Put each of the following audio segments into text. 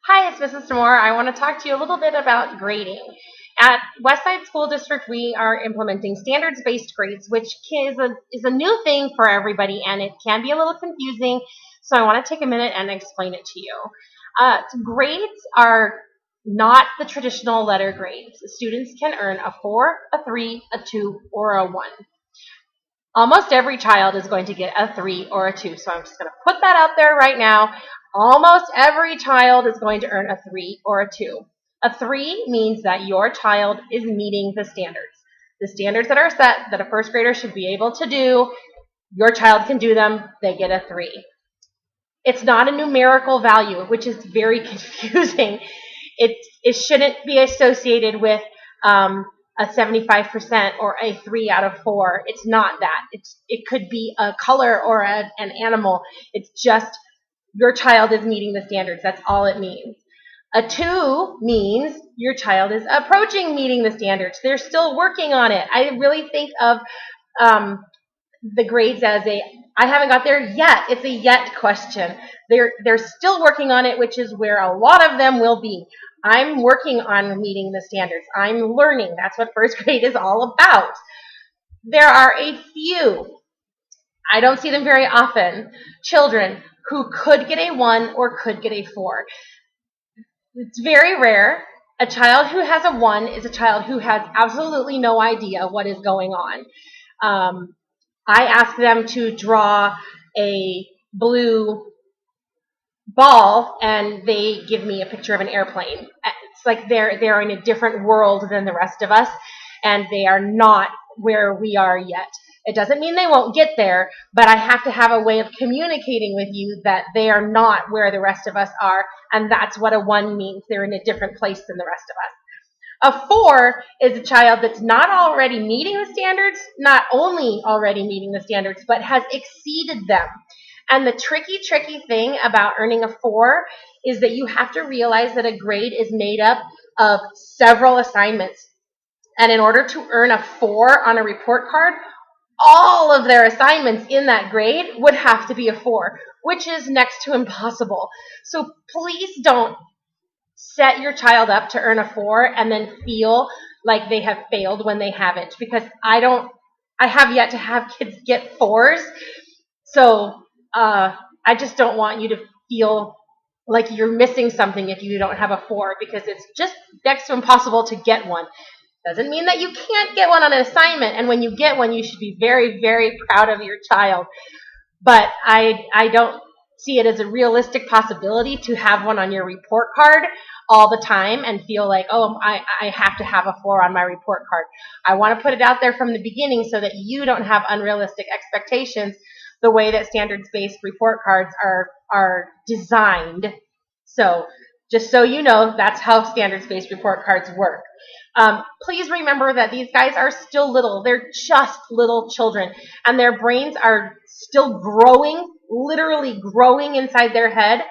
Hi, it's Mrs. Moore. I want to talk to you a little bit about grading. At Westside School District, we are implementing standards-based grades, which is a new thing for everybody, and it can be a little confusing. So I want to take a minute and explain it to you. Grades are not the traditional letter grades. Students can earn a 4, a 3, a 2, or a 1. Almost every child is going to get a 3 or a 2. So I'm just going to put that out there right now. Almost every child is going to earn a 3 or a 2. A 3 means that your child is meeting the standards. The standards that are set that a first grader should be able to do, your child can do them, they get a 3. It's not a numerical value, which is very confusing. It shouldn't be associated with a 75% or a 3 out of 4. It's not that. It could be a color or an animal. It's just your child is meeting the standards. That's all it means. A 2 means your child is approaching meeting the standards. They're still working on it. I really think of the grades as I haven't got there yet. It's a yet question. They're still working on it, which is where a lot of them will be. I'm working on meeting the standards. I'm learning. That's what first grade is all about. There are a few, I don't see them very often, children who could get a 1 or could get a 4. It's very rare. A child who has a 1 is a child who has absolutely no idea what is going on. I ask them to draw a blue ball, and they give me a picture of an airplane. It's like they're in a different world than the rest of us, and they are not where we are yet. It doesn't mean they won't get there, but I have to have a way of communicating with you that they are not where the rest of us are, and that's what a 1 means. They're in a different place than the rest of us. A 4 is a child that's not already meeting the standards, not only already meeting the standards, but has exceeded them. And the tricky thing about earning a 4 is that you have to realize that a grade is made up of several assignments. And in order to earn a 4 on a report card, all of their assignments in that grade would have to be a 4, which is next to impossible. So please don't set your child up to earn a 4 and then feel like they have failed when they haven't, because I have yet to have kids get 4s. So I just don't want you to feel like you're missing something if you don't have a 4, because it's just next to impossible to get one. Doesn't mean that you can't get one on an assignment, and when you get one, you should be very, very proud of your child. But I don't see it as a realistic possibility to have one on your report card all the time and feel like, oh, I have to have a 4 on my report card. I want to put it out there from the beginning so that you don't have unrealistic expectations the way that standards-based report cards are designed. So just so you know, that's how standards-based report cards work. Please remember that these guys are still little. They're just little children, and their brains are still growing, literally growing inside their head.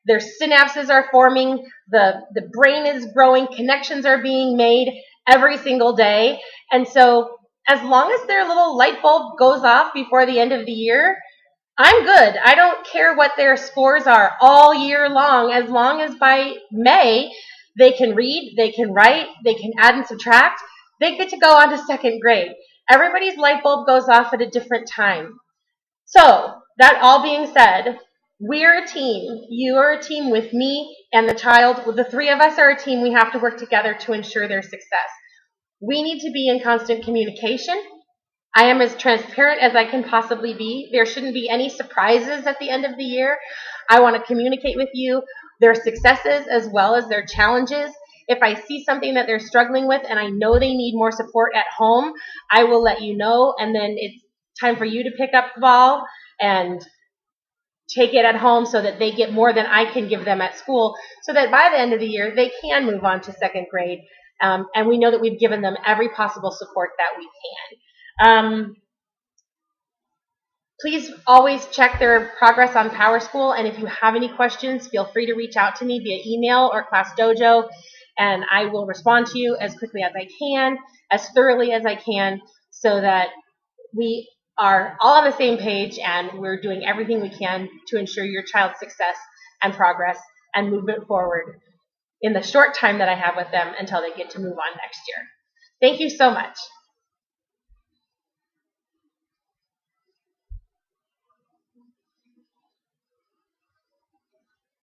Their synapses are forming, the brain is growing, connections are being made every single day. And so as long as their little light bulb goes off before the end of the year, I'm good. I don't care what their scores are all year long as by May they can read, they can write, they can add and subtract, they get to go on to second grade. Everybody's light bulb goes off at a different time. So, that all being said, we're a team. You are a team with me and the child. The 3 of us are a team. We have to work together to ensure their success. We need to be in constant communication. I am as transparent as I can possibly be. There shouldn't be any surprises at the end of the year. I want to communicate with you their successes as well as their challenges. If I see something that they're struggling with and I know they need more support at home, I will let you know, and then it's time for you to pick up the ball and take it at home so that they get more than I can give them at school, so that by the end of the year they can move on to second grade. And we know that we've given them every possible support that we can. Please always check their progress on PowerSchool, and if you have any questions, feel free to reach out to me via email or Class Dojo, and I will respond to you as quickly as I can, as thoroughly as I can, so that we are all on the same page and we're doing everything we can to ensure your child's success and progress and move it forward in the short time that I have with them until they get to move on next year. Thank you so much.